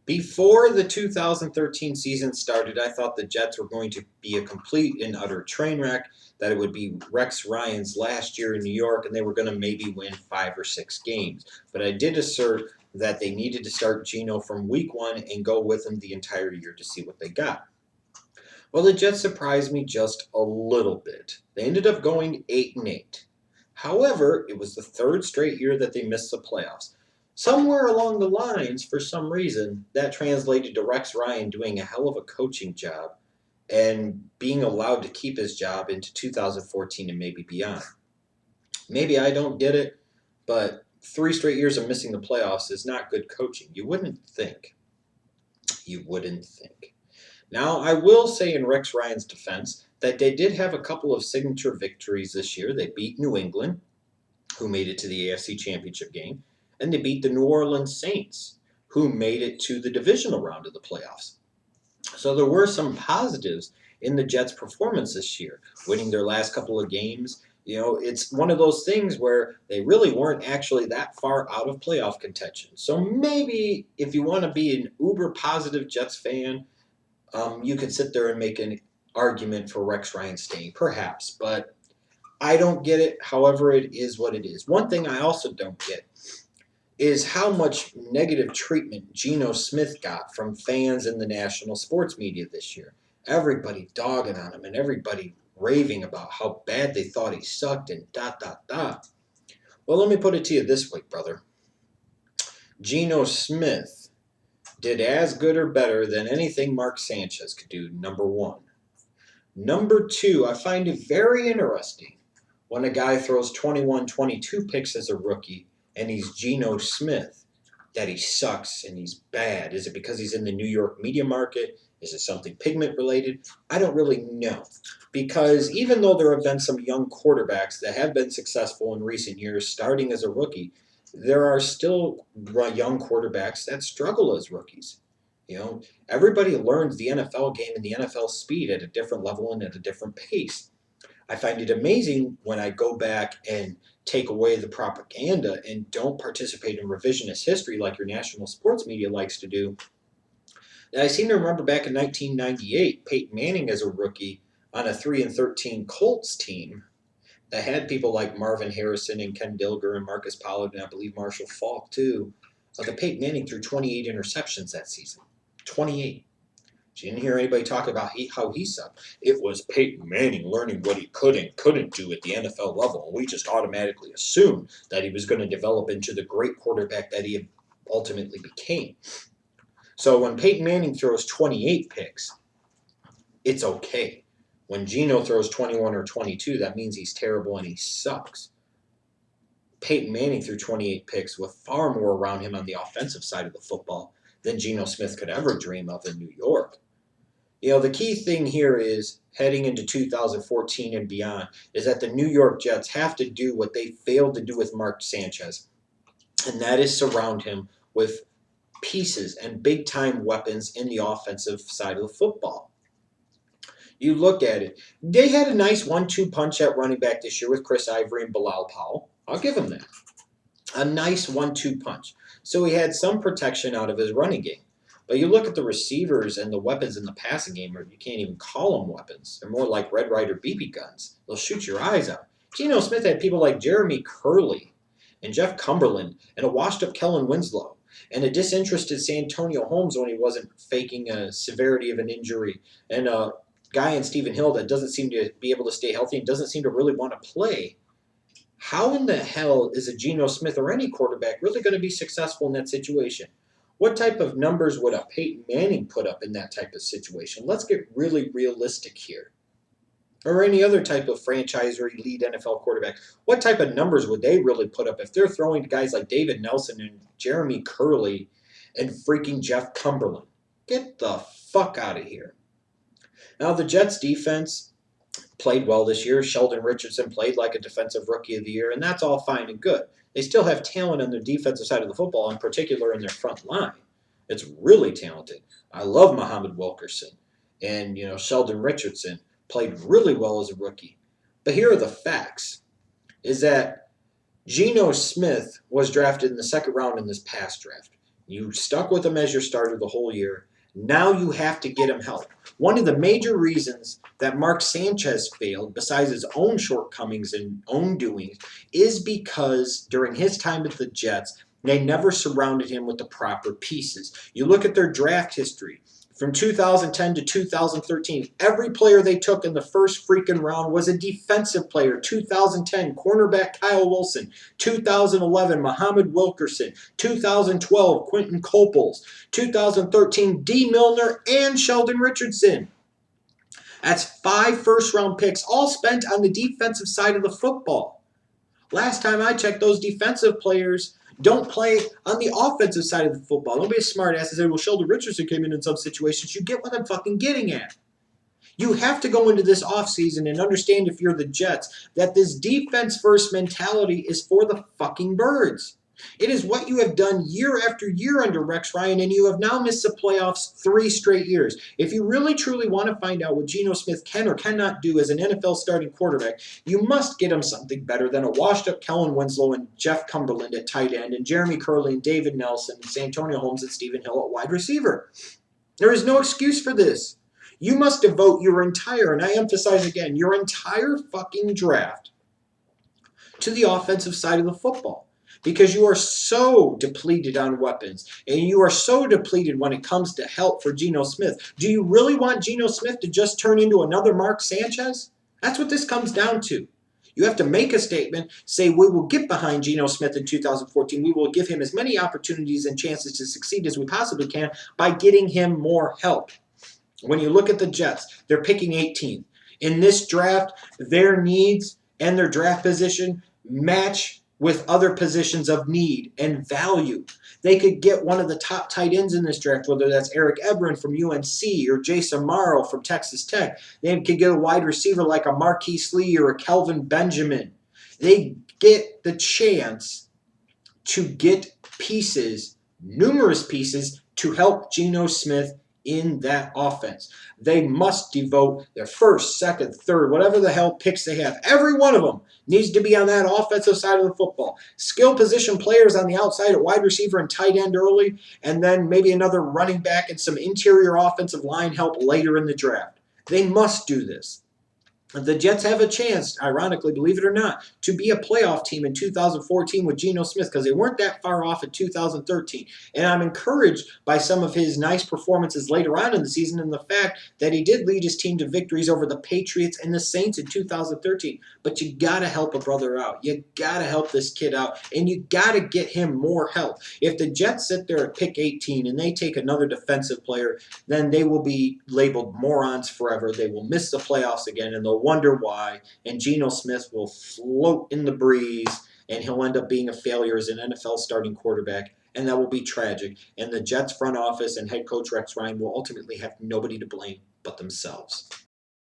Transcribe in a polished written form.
Before the 2013 season started, I thought the Jets were going to be a complete and utter train wreck, that it would be Rex Ryan's last year in New York, and they were going to maybe win 5 or 6 games. But I did assert that they needed to start Geno from week one and go with him the entire year to see what they got. Well, the Jets surprised me just a little bit. They ended up going 8-8. However, it was the third straight year that they missed the playoffs. Somewhere along the lines, for some reason, that translated to Rex Ryan doing a hell of a coaching job and being allowed to keep his job into 2014 and maybe beyond. Maybe I don't get it, but 3 straight years of missing the playoffs is not good coaching. You wouldn't think. You wouldn't think. Now, I will say in Rex Ryan's defense that they did have a couple of signature victories this year. They beat New England, who made it to the AFC Championship game, and they beat the New Orleans Saints, who made it to the divisional round of the playoffs. So there were some positives in the Jets' performance this year, winning their last couple of games. It's one of those things where they really weren't actually that far out of playoff contention. So maybe if you want to be an uber positive Jets fan, you could sit there and make an argument for Rex Ryan staying, perhaps, but I don't get it. However, it is what it is. One thing I also don't get is how much negative treatment Geno Smith got from fans in the national sports media this year. Everybody dogging on him and everybody raving about how bad they thought he sucked and dot, dot, dot. Well, let me put it to you this way, brother. Geno Smith did as good or better than anything Mark Sanchez could do, number one. Number two, I find it very interesting when a guy throws 21, 22 picks as a rookie and he's Geno Smith, that he sucks and he's bad. Is it because he's in the New York media market? Is it something pigment related? I don't really know. Because even though there have been some young quarterbacks that have been successful in recent years starting as a rookie, there are still young quarterbacks that struggle as rookies. Everybody learns the NFL game and the NFL speed at a different level and at a different pace. I find it amazing when I go back and take away the propaganda and don't participate in revisionist history like your national sports media likes to do. That I seem to remember back in 1998, Peyton Manning as a rookie on a 3-13 Colts team that had people like Marvin Harrison and Ken Dilger and Marcus Pollard and I believe Marshall Faulk too. The Peyton Manning threw 28 interceptions that season. 28. You didn't hear anybody talk about how he sucked. It was Peyton Manning learning what he could and couldn't do at the NFL level. And we just automatically assumed that he was going to develop into the great quarterback that he ultimately became. So when Peyton Manning throws 28 picks, it's okay. When Geno throws 21 or 22, that means he's terrible and he sucks. Peyton Manning threw 28 picks with far more around him on the offensive side of the football than Geno Smith could ever dream of in New York. The key thing here is heading into 2014 and beyond is that the New York Jets have to do what they failed to do with Mark Sanchez, and that is surround him with pieces and big-time weapons in the offensive side of the football. You look at it. They had a nice 1-2 punch at running back this year with Chris Ivory and Bilal Powell. I'll give him that. A nice 1-2 punch. So he had some protection out of his running game. But you look at the receivers and the weapons in the passing game, or you can't even call them weapons. They're more like Red Ryder BB guns. They'll shoot your eyes out. Geno Smith had people like Jeremy Curley and Jeff Cumberland and a washed-up Kellen Winslow and a disinterested Santonio Holmes when he wasn't faking a severity of an injury and a guy in Stephen Hill that doesn't seem to be able to stay healthy and doesn't seem to really want to play. How in the hell is a Geno Smith or any quarterback really going to be successful in that situation? What type of numbers would a Peyton Manning put up in that type of situation? Let's get really realistic here. Or any other type of franchise or elite NFL quarterback. What type of numbers would they really put up if they're throwing to guys like David Nelson and Jeremy Curley and freaking Jeff Cumberland? Get the fuck out of here. Now, the Jets defense played well this year. Sheldon Richardson played like a defensive rookie of the year, and that's all fine and good. They still have talent on the defensive side of the football, in particular in their front line. It's really talented. I love Muhammad Wilkerson. And, Sheldon Richardson played really well as a rookie. But here are the facts, is that Geno Smith was drafted in the second round in this past draft. You stuck with him as your starter the whole year. Now you have to get him help. One of the major reasons that Mark Sanchez failed, besides his own shortcomings and own doings, is because during his time with the Jets, they never surrounded him with the proper pieces. You look at their draft history. From 2010 to 2013, every player they took in the first freaking round was a defensive player. 2010, cornerback Kyle Wilson. 2011, Muhammad Wilkerson. 2012, Quentin Coples. 2013, D. Milner and Sheldon Richardson. That's 5 first-round picks, all spent on the defensive side of the football. Last time I checked, those defensive players don't play on the offensive side of the football. Don't be a smart ass and say, well, Sheldon Richardson came in some situations. You get what I'm fucking getting at. You have to go into this offseason and understand, if you're the Jets, that this defense-first mentality is for the fucking birds. It is what you have done year after year under Rex Ryan, and you have now missed the playoffs 3 straight years. If you really truly want to find out what Geno Smith can or cannot do as an NFL starting quarterback, you must get him something better than a washed-up Kellen Winslow and Jeff Cumberland at tight end, and Jeremy Curley and David Nelson and Santonio Holmes and Stephen Hill at wide receiver. There is no excuse for this. You must devote your entire, and I emphasize again, your entire fucking draft to the offensive side of the football, because you are so depleted on weapons, and you are so depleted when it comes to help for Geno Smith. Do you really want Geno Smith to just turn into another Mark Sanchez? That's what this comes down to. You have to make a statement, say we will get behind Geno Smith in 2014. We will give him as many opportunities and chances to succeed as we possibly can by getting him more help. When you look at the Jets, they're picking 18th. In this draft, their needs and their draft position match with other positions of need and value. They could get one of the top tight ends in this draft, whether that's Eric Ebron from UNC or Jason Morrow from Texas Tech. They could get a wide receiver like a Marquise Lee or a Kelvin Benjamin. They get the chance to get pieces, numerous pieces, to help Geno Smith in that offense. They must devote their first, second, third, whatever the hell picks they have. Every one of them needs to be on that offensive side of the football. Skill position players on the outside at wide receiver and tight end early, and then maybe another running back and some interior offensive line help later in the draft. They must do this. The Jets have a chance, ironically, believe it or not, to be a playoff team in 2014 with Geno Smith, because they weren't that far off in 2013. And I'm encouraged by some of his nice performances later on in the season, and the fact that he did lead his team to victories over the Patriots and the Saints in 2013. But you got to help a brother out. You got to help this kid out, and you got to get him more help. If the Jets sit there at pick 18 and they take another defensive player, then they will be labeled morons forever. They will miss the playoffs again, and they'll wonder why, and Geno Smith will float in the breeze, and he'll end up being a failure as an NFL starting quarterback, and that will be tragic. And the Jets front office and head coach Rex Ryan will ultimately have nobody to blame but themselves.